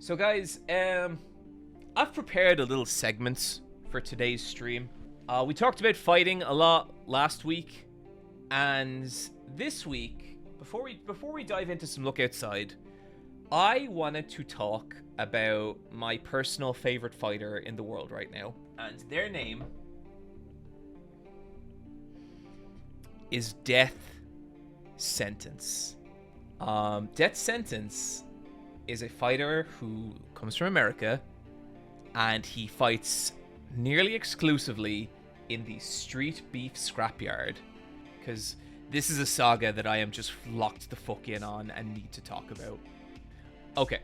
So guys, I've prepared a little segment for today's stream. We talked about fighting a lot last week, and this week, before we dive into some look outside, I wanted to talk about my personal favorite fighter in the world right now, and their name is Death Sentence. Death Sentence is a fighter who comes from America, and he fights nearly exclusively in the street beef scrapyard, because this is a saga that I am just locked the fuck in on and need to talk about. Okay.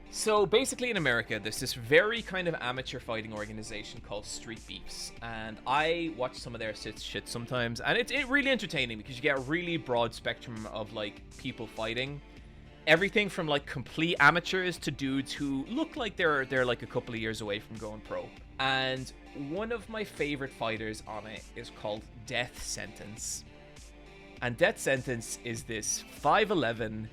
So basically in America, there's this very kind of amateur fighting organization called Street Beefs, and I watch some of their shit sometimes, and it's really entertaining because you get a really broad spectrum of like people fighting. Everything from like complete amateurs to dudes who look like they're like a couple of years away from going pro. And one of my favorite fighters on it is called Death Sentence. And Death Sentence is this 5'11",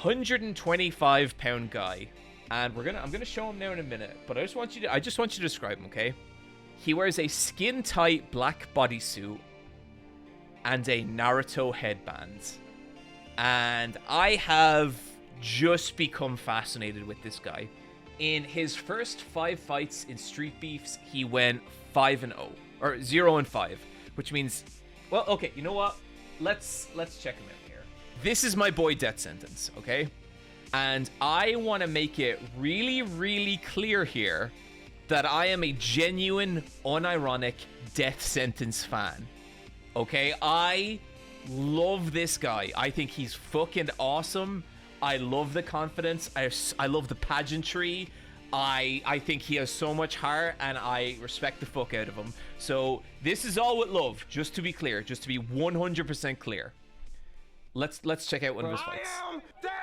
125-pound guy. And I'm gonna show him now in a minute, but I just want you to describe him, okay? He wears a skin-tight black bodysuit and a Naruto headband. And I have just become fascinated with this guy. In his first 5 fights in Street Beefs, he went 5-0 or 0-5, which means, well, okay, you know what? Let's check him out here. This is my boy Death Sentence, okay? And I want to make it really, really clear here that I am a genuine, unironic Death Sentence fan. Okay, I love this guy. I think he's fucking awesome. I love the confidence. I love the pageantry. I think he has so much heart, and I respect the fuck out of him. So this is all with love, just to be clear, just to be 100% clear. Let's check out one of his fights. I am Death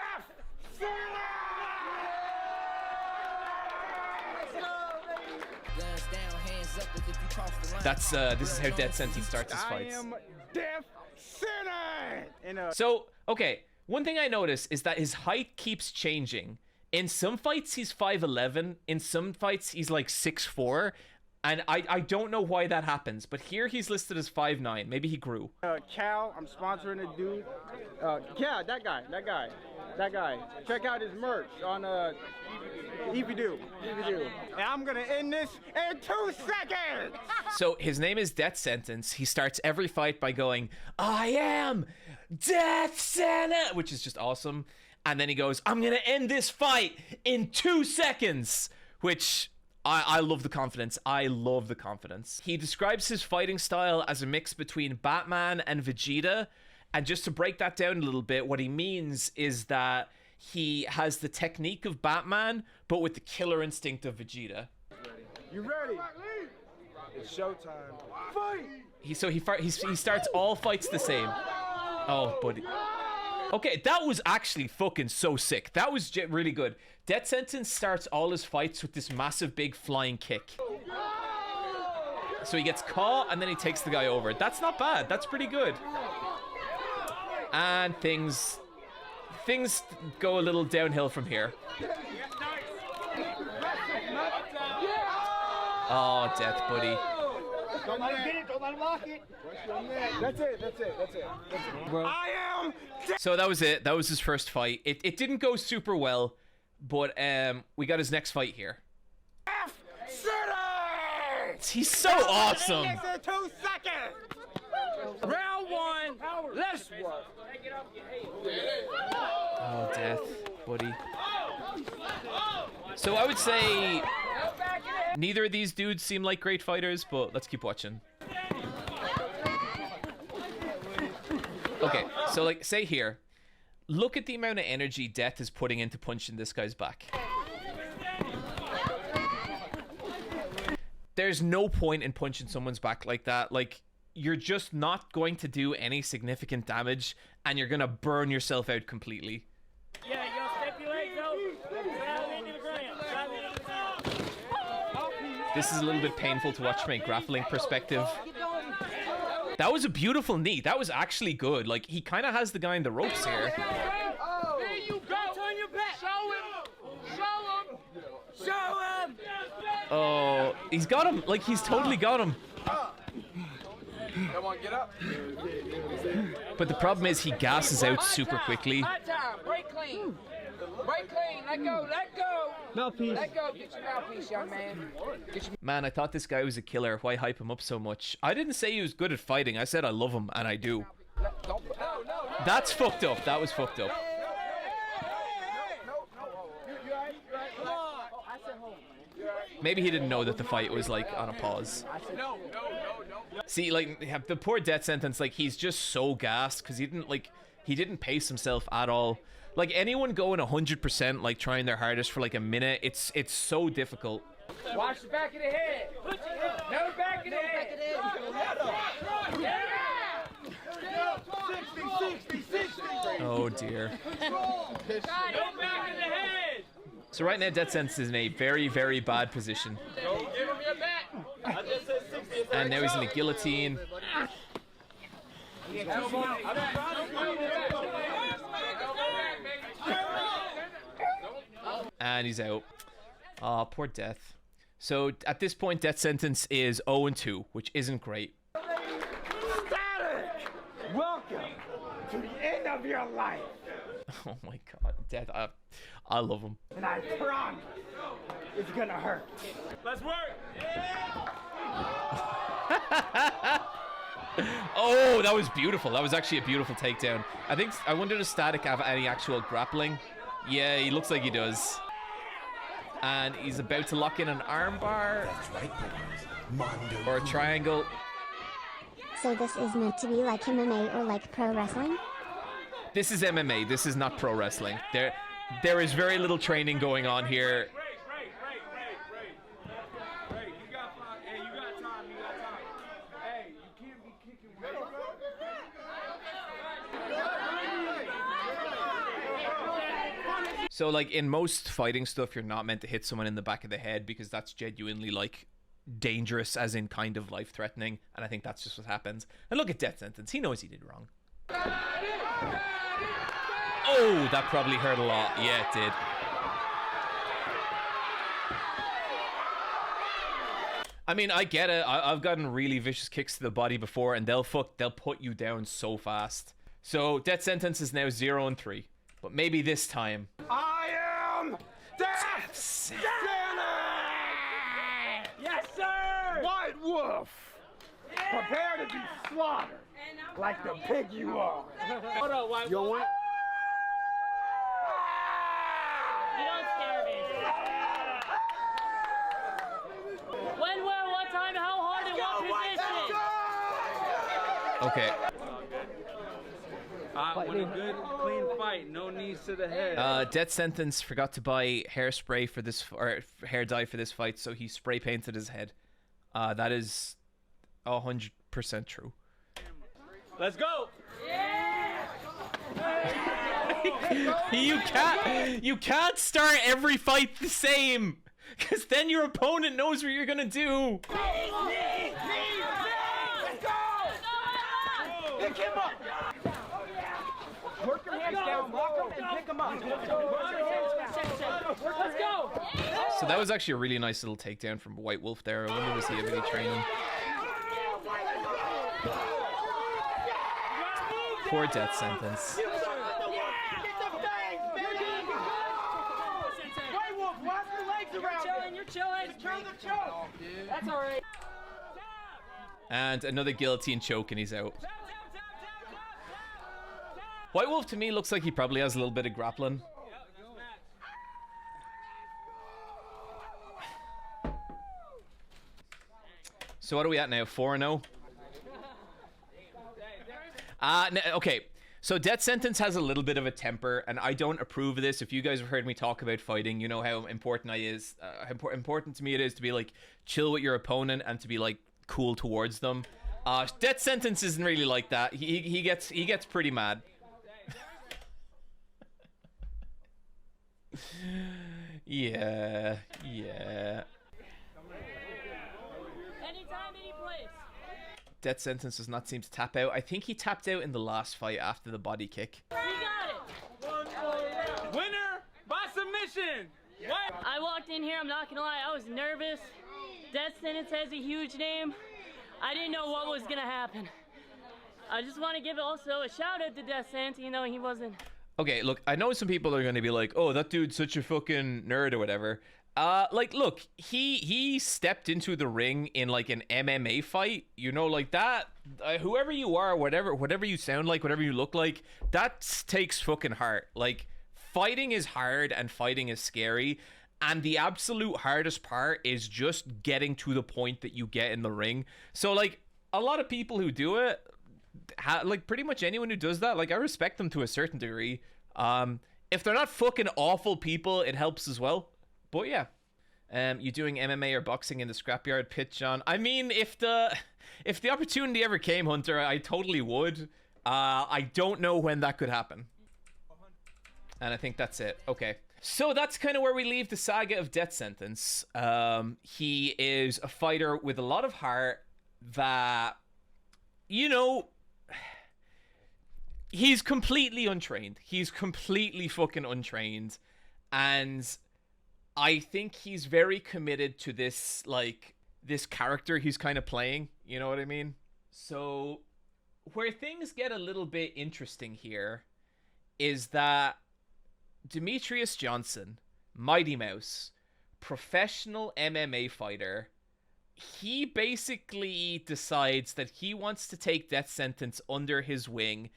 That's this is how Death Sentence starts his fights. I am Death Sentence. So, okay, one thing I notice is that his height keeps changing. In some fights, he's 5'11". In some fights, he's like 6'4". And I don't know why that happens. But here he's listed as 5'9". Maybe he grew. Cal, I'm sponsoring a dude. Yeah, that guy. Check out his merch on EVDO. And I'm going to end this in 2 seconds. So his name is Death Sentence. He starts every fight by going, I am Death Sentence, which is just awesome. And then he goes, I'm going to end this fight in 2 seconds, which I love the confidence. I love the confidence. He describes his fighting style as a mix between Batman and Vegeta. And just to break that down a little bit, what he means is that he has the technique of Batman, but with the killer instinct of Vegeta. You ready? It's showtime. Fight! He starts all fights the same. Oh, buddy. Okay, that was actually fucking so sick. That was really good. Death Sentence starts all his fights with this massive big flying kick. So he gets caught and then he takes the guy over. That's not bad. That's pretty good. And things go a little downhill from here. Oh, Death, buddy. Don't let him lock it. That's it. I am Death. So that was it. That was his first fight. It didn't go super well, but we got his next fight here. He's so awesome. 2 seconds. Round 1. Let's work. Oh, Death, buddy. So I would say neither of these dudes seem like great fighters, but let's keep watching. Okay, so like, say here, look at the amount of energy Death is putting into punching this guy's back. There's no point in punching someone's back like that. Like, you're just not going to do any significant damage, and you're gonna burn yourself out completely. Yeah, you stipulate This is a little bit painful to watch from a grappling perspective. That was a beautiful knee. That was actually good. Like, he kind of has the guy in the ropes here. There you go. Turn your back. Show him. Oh, he's got him. Like, he's totally got him. Come on, get up. But the problem is he gasses out super quickly. High time. Break clean. Break clean. Let go. Let go. Mouthpiece. Let go. Get your mouthpiece, young man. Man, I thought this guy was a killer. Why hype him up so much? I didn't say he was good at fighting. I said I love him, and I do. No. That's fucked up. That was fucked up. Maybe he didn't know that the fight was like on a pause. No. See, like the poor death sentence, like he's just so gassed because he didn't pace himself at all. Like anyone going 100%, like trying their hardest for like a minute, it's so difficult. Watch the back of the head. No back of the head. Oh dear. No back of the head. So right now, death sentence is in a very, very bad position. Give him your bat. And now he's in the guillotine. And he's out. Aw, poor Death. So at this point, death sentence is 0-2, which isn't great. Static! Welcome to the end of your life. Oh my god, Death, I love him. And I promise it's gonna hurt. Let's work. Oh, that was beautiful. That was actually a beautiful takedown. I wonder does Static have any actual grappling? Yeah, he looks like he does. And he's about to lock in an armbar. Or a triangle. So this is meant to be like MMA or like pro wrestling? This is MMA. This is not pro wrestling. There is very little training going on here. Ray, you got time. Hey, you got time. Hey, you can't be kicking. So like in most fighting stuff, you're not meant to hit someone in the back of the head because that's genuinely like dangerous, as in kind of life-threatening. And I think that's just what happens. And look at death sentence. He knows he did wrong. Oh, that probably hurt a lot. Yeah, it did. I mean, I get it. I've gotten really vicious kicks to the body before, and they'll put you down so fast. So death sentence is now 0-3, but maybe this time. I am Death Sentence! Yes, sir. White Wolf! Prepare to be slaughtered like the pig you are. Hold on, White. You want? You don't scare me. When, where, what time, how hard, and what position? Okay. When a good, clean fight, no knees to the head. Death sentence forgot to buy hairspray for this, or hair dye for this fight, so he spray painted his head. That is 100% true. Let's go. You can't start every fight the same, because then your opponent knows what you're gonna do. Pick him up! Work your hands down, lock him, and pick him up. Let's go. So that was actually a really nice little takedown from White Wolf there. I wonder was he have any training. Poor death sentence. White Wolf, wrap your legs around. You're chilling. Secure the choke. That's all right. And another guillotine choke and he's out. White Wolf to me looks like he probably has a little bit of grappling. So what are we at now? 4-0? Okay. So death sentence has a little bit of a temper, and I don't approve of this. If you guys have heard me talk about fighting, you know how important important to me it is to be like chill with your opponent and to be like cool towards them. Death sentence isn't really like that. He gets pretty mad. Yeah. Anytime, any place. Death sentence does not seem to tap out. I think he tapped out in the last fight after the body kick. We got it. Winner by submission. I I walked in here, I'm not gonna lie, I was nervous. Death Sentence has a huge name. I didn't know what was gonna happen. I just want to give also a shout out to Death Sentence, you know, he wasn't... Okay, look, I know some people are going to be like, oh, that dude's such a fucking nerd or whatever. Like, look, he stepped into the ring in, like, an MMA fight, you know, like that, whoever you are, whatever you sound like, whatever you look like, that takes fucking heart. Like, fighting is hard and fighting is scary, and the absolute hardest part is just getting to the point that you get in the ring. So, like, a lot of people who do it, like, pretty much anyone who does that, like, I respect them to a certain degree. If they're not fucking awful people, it helps as well. But yeah, you doing MMA or boxing in the scrapyard pit, John? I mean, if the opportunity ever came, Hunter, I totally would. I don't know when that could happen. And I think that's it. Okay. So that's kind of where we leave the saga of Death Sentence. He is a fighter with a lot of heart that, you know, he's completely untrained. He's completely fucking untrained. And I think he's very committed to this, like, this character he's kind of playing. You know what I mean? So where things get a little bit interesting here is that Demetrius Johnson, Mighty Mouse, professional MMA fighter, he basically decides that he wants to take Death Sentence under his wing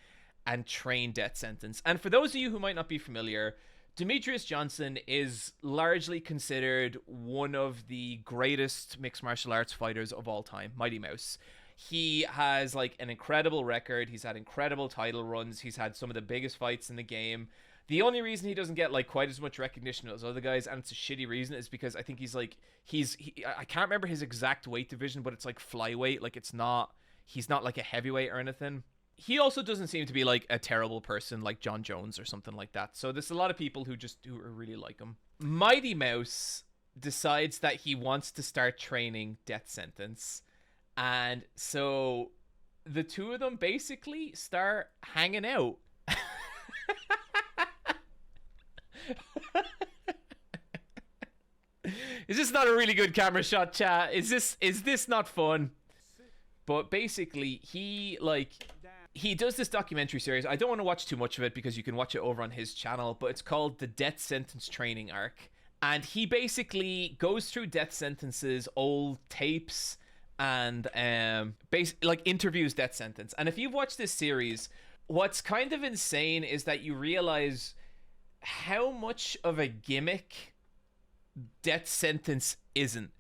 and train Death Sentence. And for those of you who might not be familiar, Demetrius Johnson is largely considered one of the greatest mixed martial arts fighters of all time, Mighty Mouse. He has, like, an incredible record. He's had incredible title runs. He's had some of the biggest fights in the game. The only reason he doesn't get, like, quite as much recognition as other guys, and it's a shitty reason, is because I think he's like, I can't remember his exact weight division, but it's like flyweight. Like, he's not like a heavyweight or anything. He also doesn't seem to be like a terrible person like John Jones or something like that. So there's a lot of people who really like him. Mighty Mouse decides that he wants to start training Death Sentence. And so the two of them basically start hanging out. Is this not a really good camera shot, chat? Is this not fun? But basically, he does this documentary series. I don't want to watch too much of it because you can watch it over on his channel, but it's called the Death Sentence Training Arc. And he basically goes through Death Sentence's old tapes and interviews Death Sentence. And if you've watched this series, what's kind of insane is that you realize how much of a gimmick Death Sentence isn't.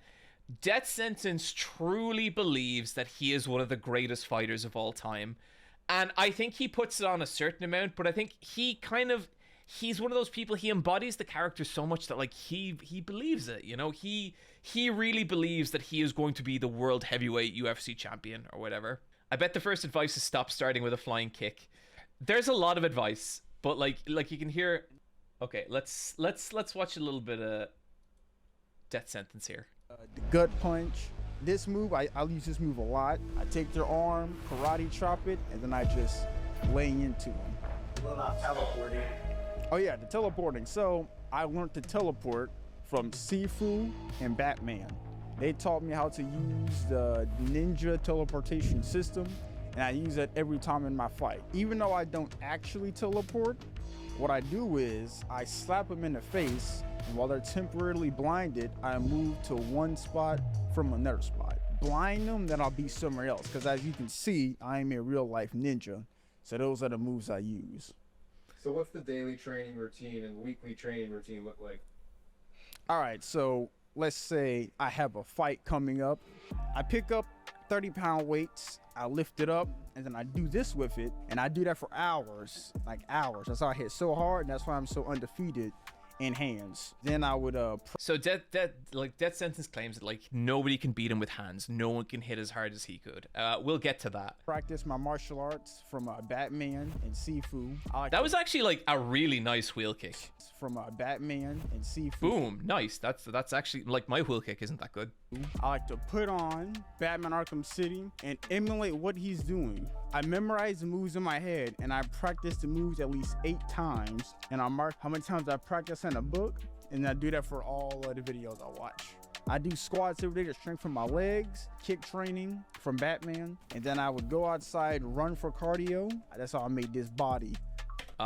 Death Sentence truly believes that he is one of the greatest fighters of all time. And I think he puts it on a certain amount, but I think he's one of those people, he embodies the character so much that, like, he believes it, you know? He really believes that he is going to be the world heavyweight UFC champion or whatever. I bet the first advice is stop starting with a flying kick. There's a lot of advice, but like you can hear. Okay, let's watch a little bit of Death Sentence here. The gut punch. This move, I'll use this move a lot. I take their arm, karate chop it, and then I just lay into them. Well, not teleporting. Oh yeah, the teleporting. So I learned to teleport from Sifu and Batman. They taught me how to use the ninja teleportation system, and I use it every time in my fight. Even though I don't actually teleport, what I do is I slap them in the face, and while they're temporarily blinded, I move to one spot from another spot. Blind them, then I'll be somewhere else, because as you can see, I am a real-life ninja, so those are the moves I use. So what's the daily training routine and weekly training routine look like? All right, so let's say I have a fight coming up. I pick up 30-pound weights, I lift it up, and then I do this with it, and I do that for hours, like hours. That's how I hit so hard, and that's why I'm so undefeated in hands. Then I would so Death Sentence claims that, like, nobody can beat him with hands. No one can hit as hard as he could. We'll get to that. Practice my martial arts from Batman and Sifu. That was actually, like, a really nice wheel kick. From Batman and Sifu. Boom, nice. That's actually, like, my wheel kick isn't that good. I like to put on Batman Arkham City and emulate what he's doing. I memorize the moves in my head, and I practice the moves at least 8 times, and I mark how many times I practice in a book, and I do that for all of the videos I watch. I do squats every day to strengthen my legs, kick training from Batman, and then I would go outside, run for cardio. That's how I made this body.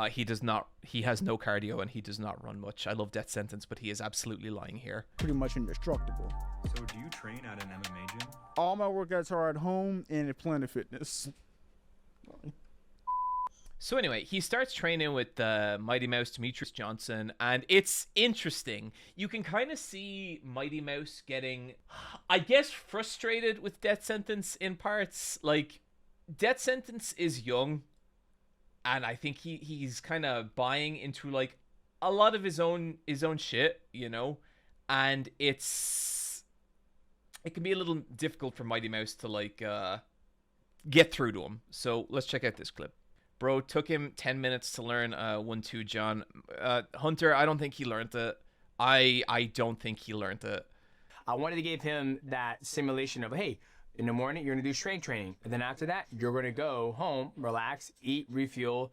He does not. He has no cardio and he does not run much. I love Death Sentence, but he is absolutely lying here. Pretty much indestructible. So do you train at an MMA gym? All my workouts are at home and at Planet Fitness. So anyway, he starts training with Mighty Mouse Demetrius Johnson, and it's interesting. You can kind of see Mighty Mouse getting, I guess, frustrated with Death Sentence in parts. Like, Death Sentence is young, and I think he's kind of buying into like a lot of his own shit, you know, and it can be a little difficult for Mighty Mouse to like get through to him. So let's check out this clip. Bro, took him 10 minutes to learn 1-2 John. Hunter, I don't think he learned it. I don't think he learned it. I wanted to give him that simulation of, hey, in the morning you're gonna do strength training, and then after that you're gonna go home, relax, eat, refuel,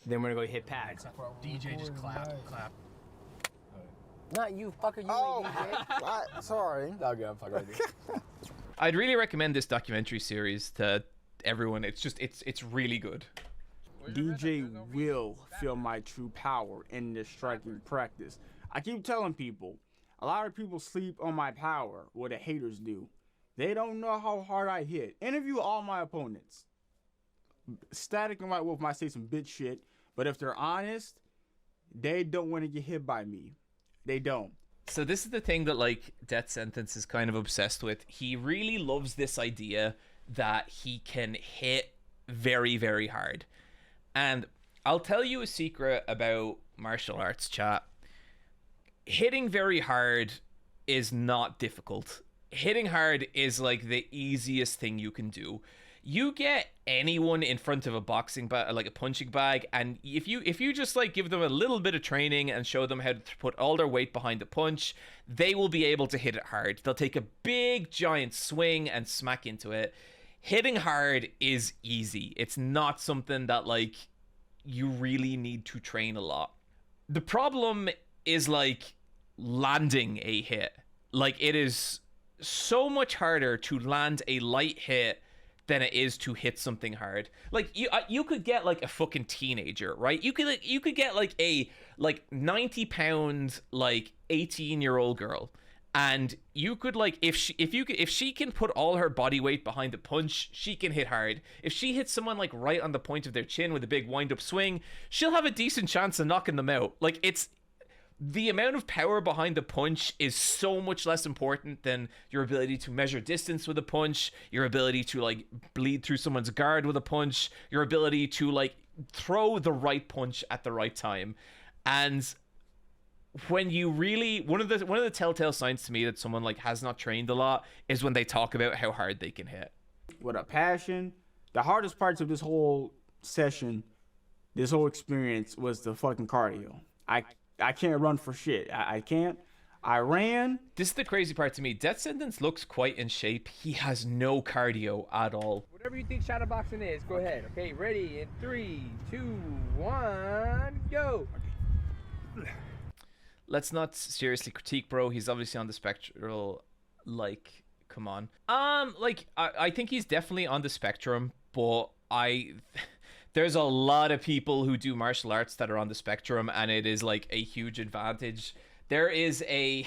then we're gonna go hit pads. DJ just clap. Not you, fucker. You Oh, sorry. Okay, I'm fucking with you. I'd really recommend this documentary series to everyone. It's really good. DJ will feel my true power in this striking practice. I keep telling people, a lot of people sleep on my power, what the haters do. They don't know how hard I hit. Interview all my opponents. Static and White Wolf might say some bitch shit, but if they're honest, they don't want to get hit by me. They don't. So this is the thing that like Death Sentence is kind of obsessed with. He really loves this idea that he can hit very, very hard. And I'll tell you a secret about martial arts, chat. Hitting very hard is not difficult. Hitting hard is like the easiest thing you can do. You get anyone in front of a boxing bag, like a punching bag, and if you just like give them a little bit of training and show them how to put all their weight behind the punch, they will be able to hit it hard. They'll take a big giant swing and smack into it. Hitting hard is easy. It's not something that like you really need to train a lot. The problem is like landing a hit. Like it is so much harder to land a light hit than it is to hit something hard. Like you could get like a fucking teenager, right? You could get like a 90-pound like 18-year-old girl, and you could like if she can put all her body weight behind the punch, she can hit hard. If she hits someone like right on the point of their chin with a big wind-up swing, she'll have a decent chance of knocking them out. Like it's the amount of power behind the punch is so much less important than your ability to measure distance with a punch, your ability to like bleed through someone's guard with a punch, your ability to like throw the right punch at the right time. And when you really one of the telltale signs to me that someone like has not trained a lot is when they talk about how hard they can hit. With a passion. The hardest parts of this whole session, this whole experience was the fucking cardio. I can't run for shit. I can't. I ran. This is the crazy part to me. Death Sentence looks quite in shape. He has no cardio at all. Whatever you think shadow boxing is, go ahead. Okay, ready in 3, 2, 1, go. Let's not seriously critique, bro. He's obviously on the spectrum. Like, come on. Like, I think he's definitely on the spectrum, but there's a lot of people who do martial arts that are on the spectrum, and it is like a huge advantage. There's a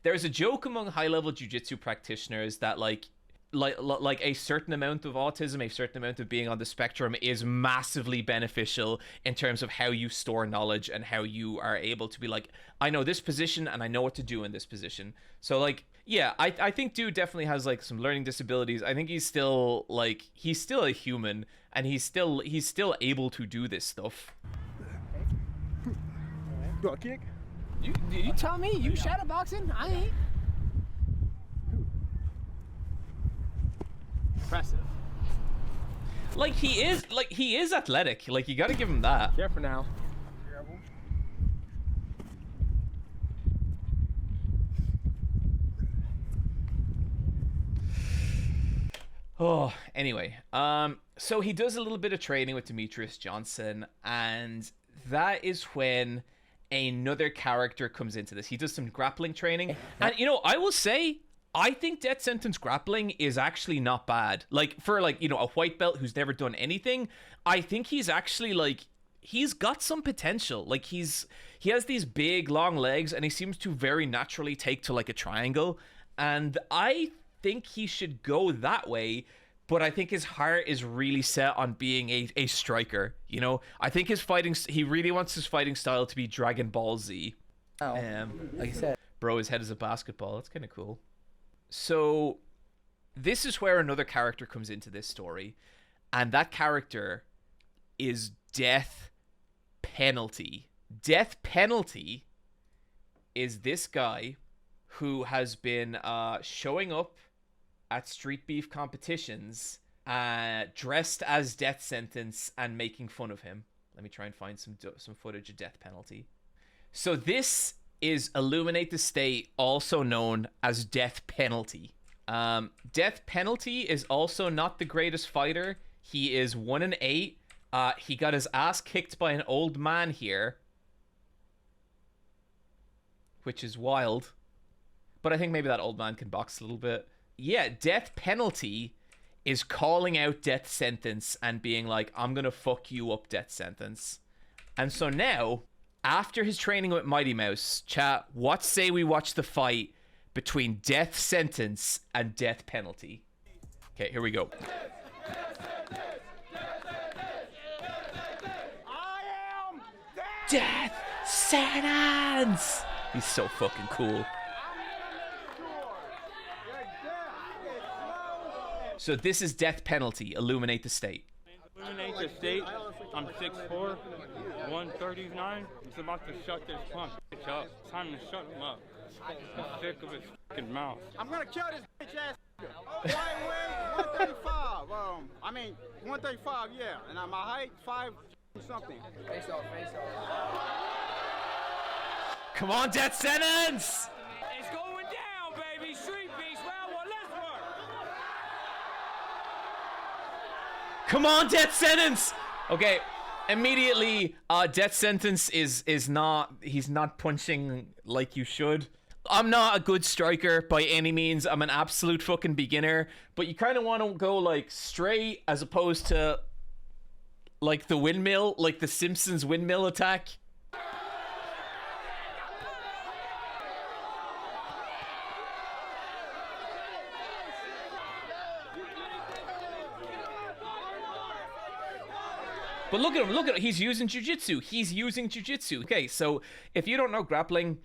joke among high-level jiu-jitsu practitioners that like a certain amount of autism, a certain amount of being on the spectrum is massively beneficial in terms of how you store knowledge and how you are able to be like, I know this position and I know what to do in this position. So like, yeah, I think dude definitely has like some learning disabilities. I think he's still a human, and he's still able to do this stuff. Do a kick? You tell me, you shadow boxing? I ain't. Impressive. Like he is athletic. Like you gotta give him that. Yeah, for now. Oh, anyway, so he does a little bit of training with Demetrius Johnson, and that is when another character comes into this. He does some grappling training. And, you know, I will say, I think Death Sentence grappling is actually not bad. Like, for, like, you know, a white belt who's never done anything, I think he's actually, like, he's got some potential. Like, he has these big, long legs, and he seems to very naturally take to, like, a triangle. And I think he should go that way, but I think his heart is really set on being a striker, you know? I think he really wants his fighting style to be Dragon Ball Z. Like you said. Bro, his head is a basketball. That's kind of cool. So, this is where another character comes into this story, and that character is Death Penalty. Death Penalty is this guy who has been showing up at street beef competitions dressed as Death Sentence and making fun of him. Let me try and find some footage of Death Penalty. So this is Illuminate the State, also known as Death Penalty. Death Penalty is also not the greatest fighter. He is 1-8. He got his ass kicked by an old man here, which is wild. But I think maybe that old man can box a little bit. Yeah, Death Penalty is calling out Death Sentence and being like, I'm gonna fuck you up, Death Sentence. And so now, after his training with Mighty Mouse, chat, what say we watch the fight between Death Sentence and Death Penalty? Okay, here we go. Death Sentence! He's so fucking cool. So this is Death Penalty, Illuminate the State. Illuminate the State. I'm 6'4", 139. He's about to shut this punk bitch up. It's time to shut him up. I'm sick of his fucking mouth. I'm gonna kill this bitch ass. Weight 135. I mean 135, yeah. And my height 5 something. Face off, face off. Come on, Death Sentence! It's going down, baby. Street beast. Well, let's work. Come on, Death Sentence! Okay, immediately, Death Sentence is not, he's not punching like you should. I'm not a good striker by any means. I'm an absolute fucking beginner. But you kind of want to go, like, straight as opposed to, like, the windmill, like the Simpsons windmill attack. But look at him, he's using jiu-jitsu. Okay, so if you don't know grappling,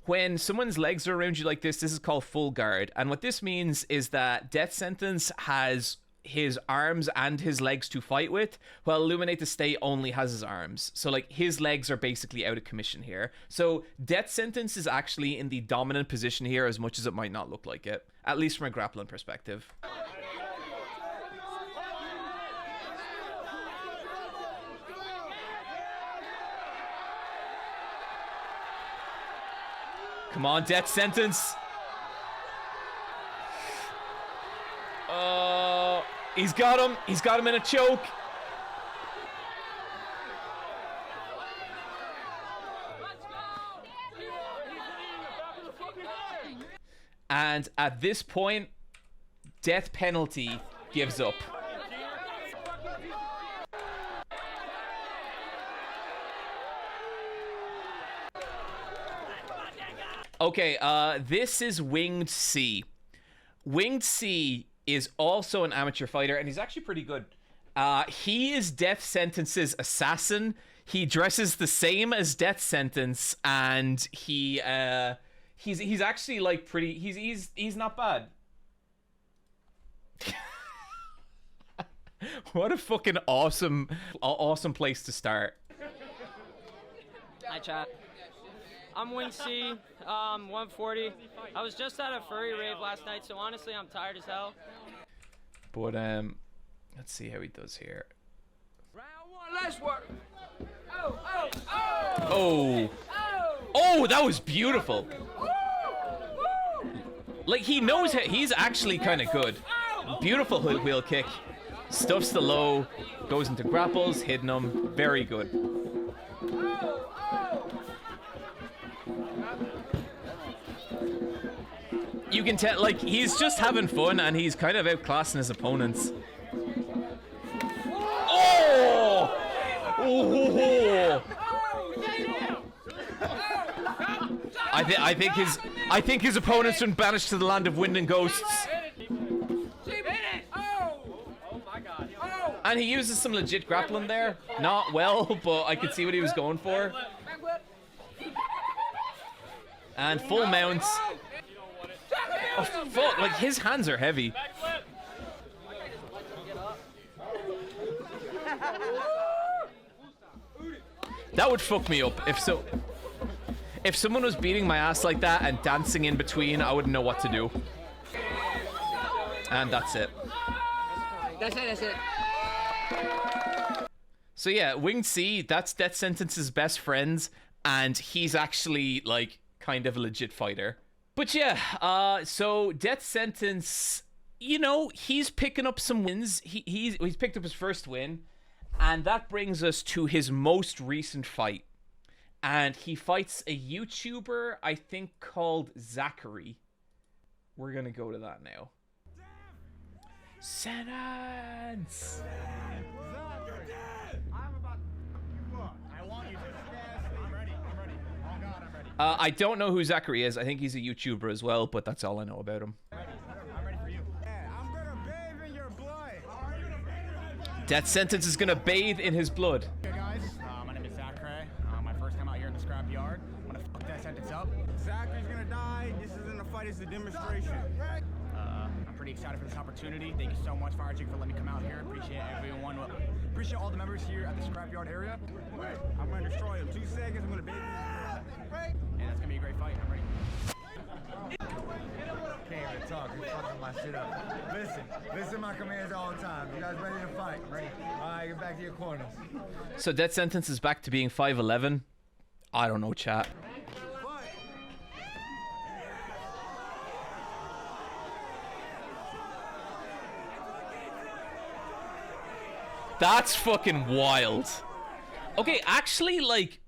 when someone's legs are around you like this is called full guard. And what this means is that Death Sentence has his arms and his legs to fight with, while Illuminate the State only has his arms. So, like, his legs are basically out of commission here. So Death Sentence is actually in the dominant position here, as much as it might not look like it, at least from a grappling perspective. Come on, Death Sentence. He's got him. He's got him in a choke. And at this point, Death Penalty gives up. Okay, this is Winged C. Winged C is also an amateur fighter, and he's actually pretty good. He is Death Sentence's assassin. He dresses the same as Death Sentence, and he's actually, like, pretty. He's not bad. What a fucking awesome place to start. Hi, chat. I'm Wing C, 140. I was just at a furry rave last night, so honestly, I'm tired as hell. But let's see how he does here. Round one, let's work. Oh, that was beautiful. Like, he knows he's actually kind of good. Beautiful wheel kick. Stuffs the low, goes into grapples, hitting him. Very good. You can tell, like, he's just having fun and he's kind of outclassing his opponents. Oh! Oh! I think his opponent's been banished to the land of wind and ghosts. And he uses some legit grappling there. Not well, but I could see what he was going for. And full mounts. Oh, fuck, like his hands are heavy. That would fuck me up if someone was beating my ass like that and dancing in between, I wouldn't know what to do. And that's it. That's it. So yeah, Winged Sea, that's Death Sentence's best friend, and he's actually, like, kind of a legit fighter. But yeah, so Death Sentence, you know, he's picking up some wins. He's picked up his first win, and that brings us to his most recent fight. And he fights a YouTuber, I think, called Zachary. We're gonna go to that now. Sentence! I don't know who Zachary is. I think he's a YouTuber as well, but that's all I know about him. Death Sentence is gonna bathe in his blood. Hey guys, my name is Zachary. My first time out here in the scrap yard. I'm gonna fuck Death Sentence up. Zachary's gonna die. This isn't a fight, it's a demonstration. I'm pretty excited for this opportunity. Thank you so much, FireChick, for letting me come out here. Appreciate everyone. Appreciate all the members here at the scrapyard area. I'm gonna destroy him. 2 seconds, I'm gonna bathe him. And that's gonna be a great fight. I'm ready. Can't even talk. You're fucking my shit up. Listen to my commands all the time. You guys ready to fight? Ready? All right, get back to your corners. So Death Sentence is back to being 5'11". I don't know, chat. That's fucking wild. Okay, actually, like,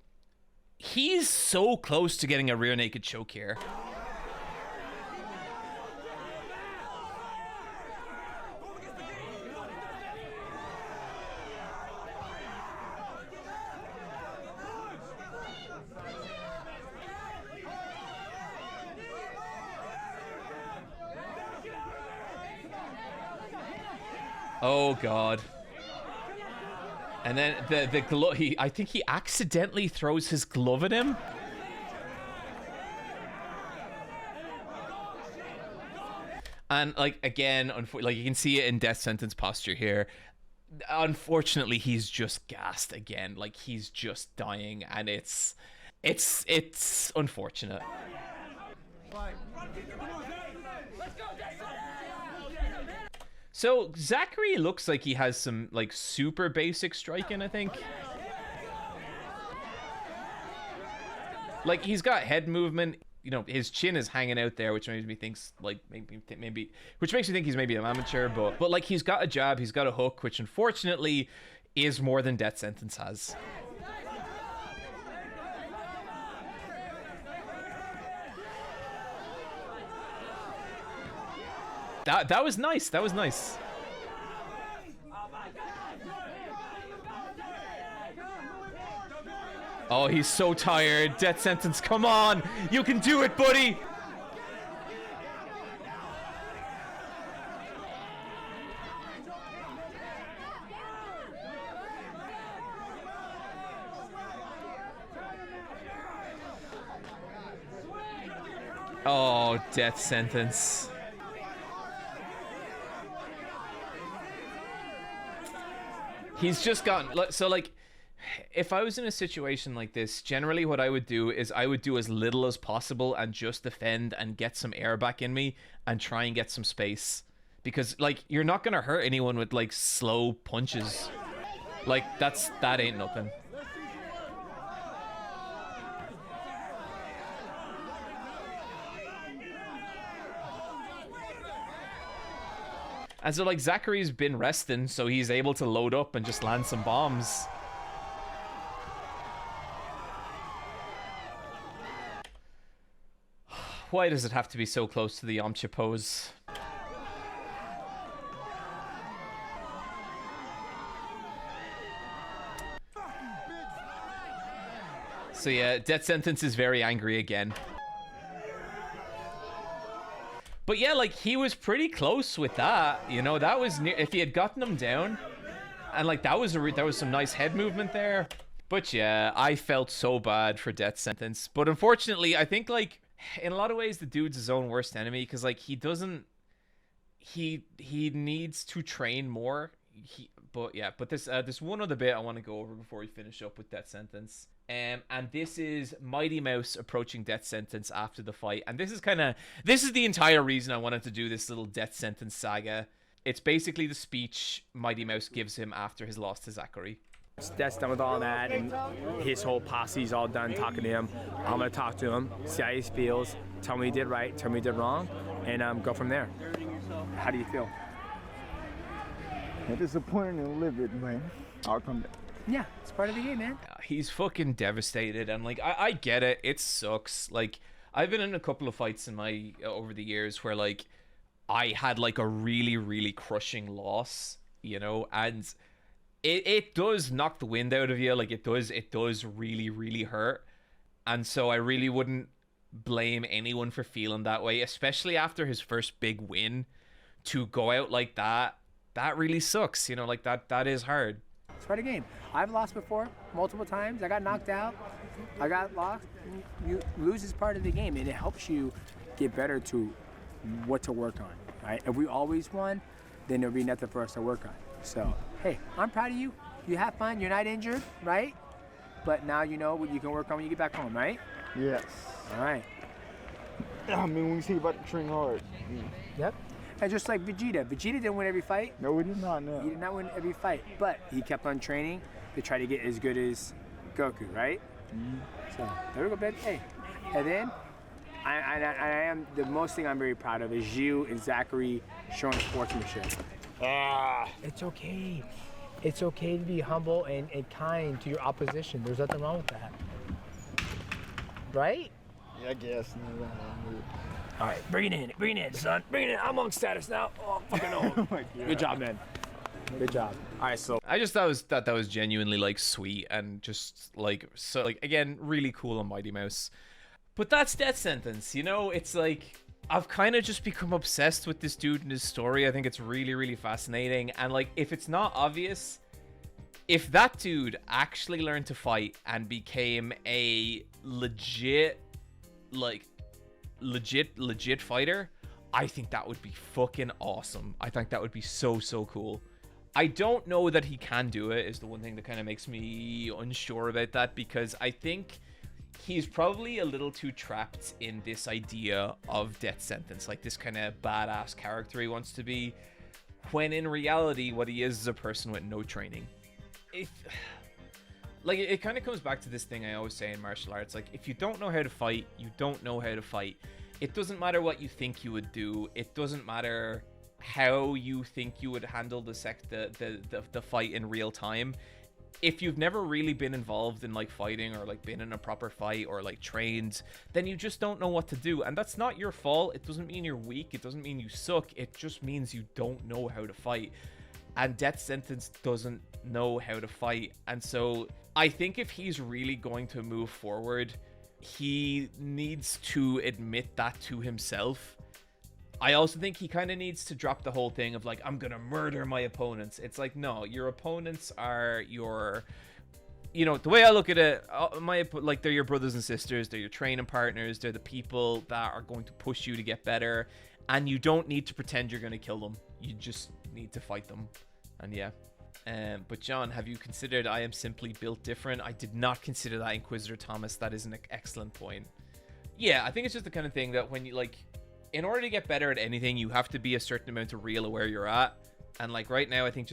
he's so close to getting a rear naked choke here. Oh god. And then the glove, I think he accidentally throws his glove at him. And like again, like you can see it in Death Sentence posture here. Unfortunately, he's just gassed again. Like he's just dying, and it's unfortunate. So Zachary looks like he has some like super basic striking, I think. Like he's got head movement, you know, his chin is hanging out there, which makes me think like which makes me think he's maybe an amateur, but like he's got a jab, he's got a hook, which unfortunately is more than Death Sentence has. That was nice. That was nice. Oh, he's so tired. Death Sentence, come on. You can do it, buddy. Oh, Death Sentence. He's just gotten, so like, if I was in a situation like this, generally what I would do is I would do as little as possible and just defend and get some air back in me and try and get some space. Because like, you're not gonna hurt anyone with like slow punches. Like that ain't nothing. And so like Zachary's been resting, so he's able to load up and just land some bombs. Why does it have to be so close to the Yamcha pose? So yeah, Death Sentence is very angry again. But yeah, like, he was pretty close with that. You know, that was near, if he had gotten him down, and like that was some nice head movement there. But yeah, I felt so bad for Death Sentence. But unfortunately, I think like in a lot of ways the dude's his own worst enemy, because like he needs to train more. But there's one other bit I want to go over before we finish up with Death Sentence. And this is Mighty Mouse approaching Death Sentence after the fight. And this is the entire reason I wanted to do this little Death Sentence saga. It's basically the speech Mighty Mouse gives him after his loss to Zachary. That's done with all that, and his whole posse's all done talking to him. I'm gonna talk to him, see how he feels, tell me he did right, tell me he did wrong, and go from there. How do you feel? I'm disappointed and livid, man. I'll come back. Yeah, it's part of the game, man. He's fucking devastated, and like I get it. It sucks. Like, I've been in a couple of fights in my over the years where like I had like a really, really crushing loss, you know, and it does knock the wind out of you. Like, it does really, really hurt. And so I really wouldn't blame anyone for feeling that way, especially after his first big win. To go out like that really sucks, you know, like that is hard. It's part of the game. I've lost before, multiple times. I got knocked out. I got lost. You lose is part of the game, and it helps you get better to what to work on, right? If we always won, then there'll be nothing for us to work on. So, hey, I'm proud of you. You have fun. You're not injured, right? But now you know what you can work on when you get back home, right? Yes. All right. I mean, when you see about to train hard. Yep. And just like Vegeta. Vegeta didn't win every fight. No, he did not, no. He did not win every fight, but he kept on training to try to get as good as Goku, right? Mm-hmm. So, there we go, baby. Hey. And then, I am, the most thing I'm very proud of is you and Zachary showing sportsmanship. It's okay. It's okay to be humble and kind to your opposition. There's nothing wrong with that. Right? Yeah, I guess. All right, bring it in, son. Bring it in. I'm on status now. Oh, fucking old. Oh, good job, man. Good job. All right, so I just thought that was genuinely like sweet and just like so like again really cool on Mighty Mouse. But that's Death Sentence, you know. It's like I've kind of just become obsessed with this dude and his story. I think it's really, really fascinating. And like, if it's not obvious, if that dude actually learned to fight and became a legit fighter, I think that would be fucking awesome. I think that would be so cool. I don't know that he can do it, is the one thing that kind of makes me unsure about that, because I think he's probably a little too trapped in this idea of Death Sentence, like this kind of badass character he wants to be, when in reality what he is a person with no training. It kind of comes back to this thing I always say in martial arts, like, if you don't know how to fight, you don't know how to fight. It doesn't matter what you think you would do. It doesn't matter how you think you would handle the fight in real time. If you've never really been involved in like fighting or like been in a proper fight or like trained, then you just don't know what to do. And that's not your fault. It doesn't mean you're weak. It doesn't mean you suck. It just means you don't know how to fight. And Death Sentence doesn't know how to fight. And so I think if he's really going to move forward, he needs to admit that to himself. I also think he kind of needs to drop the whole thing of like, I'm gonna murder my opponents. It's like, no, your opponents are your, you know, the way I look at it, they're your brothers and sisters, they're your training partners, they're the people that are going to push you to get better, and you don't need to pretend you're gonna kill them. You just need to fight them. And yeah. But John, have you considered I am simply built different? I did not consider that, Inquisitor Thomas. That is an excellent point. Yeah, I think it's just the kind of thing that when you like, in order to get better at anything, you have to be a certain amount of real of where you're at. And like right now, I think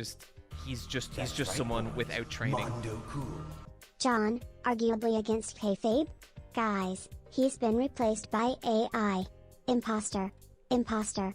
he's just someone without training. John, arguably against kayfabe? Guys, he's been replaced by AI. Imposter. Imposter.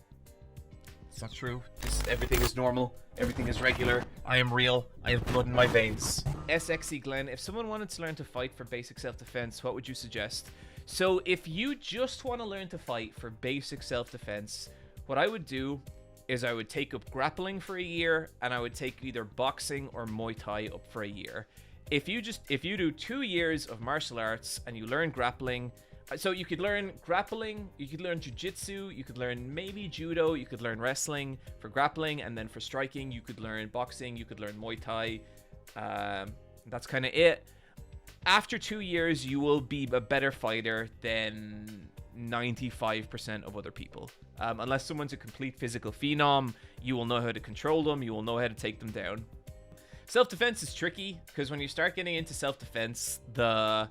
It's not true. Everything is normal. Everything is regular. I am real. I have blood in my veins. SXE Glenn, if someone wanted to learn to fight for basic self-defense, what would you suggest? So if you just want to learn to fight for basic self-defense, what I would do is I would take up grappling for a year, and I would take either boxing or Muay Thai up for a year. If you do 2 years of martial arts and you learn grappling, so you could learn grappling, you could learn jiu-jitsu, you could learn maybe judo, you could learn wrestling for grappling, and then for striking you could learn boxing, you could learn Muay Thai. That's kind of it. After 2 years, you will be a better fighter than 95% of other people. Unless someone's a complete physical phenom, you will know how to control them, you will know how to take them down. Self-defense is tricky, because when you start getting into self-defense, the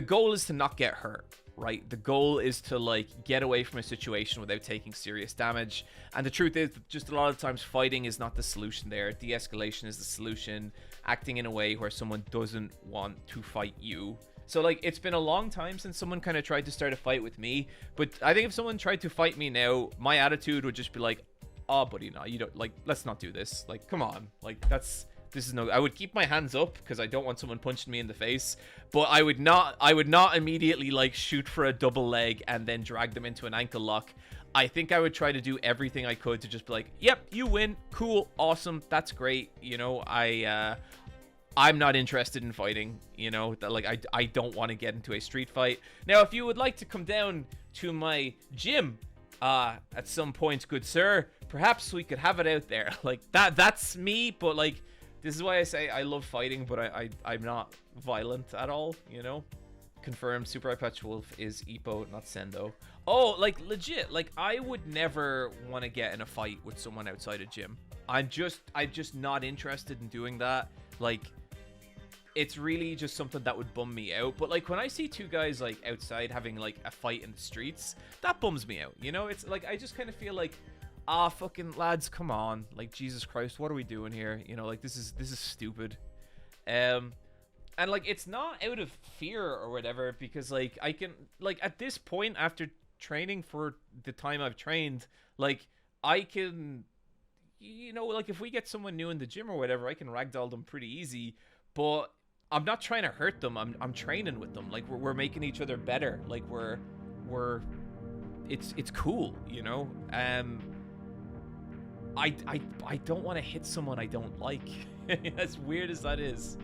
goal is to not get hurt, right? The goal is to, like, get away from a situation without taking serious damage. And the truth is, just a lot of times, fighting is not the solution there. De-escalation is the solution. Acting in a way where someone doesn't want to fight you. So, like, it's been a long time since someone kind of tried to start a fight with me. But I think if someone tried to fight me now, my attitude would just be like, oh, buddy, no, you don't, like, let's not do this. Like, come on. Like, this is no, I would keep my hands up because I don't want someone punching me in the face, but I would not immediately, like, shoot for a double leg and then drag them into an ankle lock. I think I would try to do everything I could to just be like, yep, you win, cool, awesome, that's great, you know. I'm not interested in fighting, you know, that, like, I don't want to get into a street fight. Now, if you would like to come down to my gym at some point, good sir, perhaps we could have it out there. Like, that's me, but, like, this is why I say I love fighting, but I'm not violent at all, you know? Confirmed, Super Eyepatch Wolf is Ippo, not Sendo. Oh, like, legit, like, I would never want to get in a fight with someone outside a gym. I'm just not interested in doing that. Like, it's really just something that would bum me out. But, like, when I see two guys, like, outside having, like, a fight in the streets, that bums me out, you know? It's, like, I just kind of feel like, fucking lads, come on. Like, Jesus Christ, what are we doing here? You know, like, this is stupid. And, like, it's not out of fear or whatever, because, like, I can, like, at this point, after training for the time I've trained, like, I can, you know, like, if we get someone new in the gym or whatever, I can ragdoll them pretty easy, but I'm not trying to hurt them. I'm training with them. Like, we're making each other better. Like, it's cool, you know? I don't want to hit someone I don't like. As weird as that is.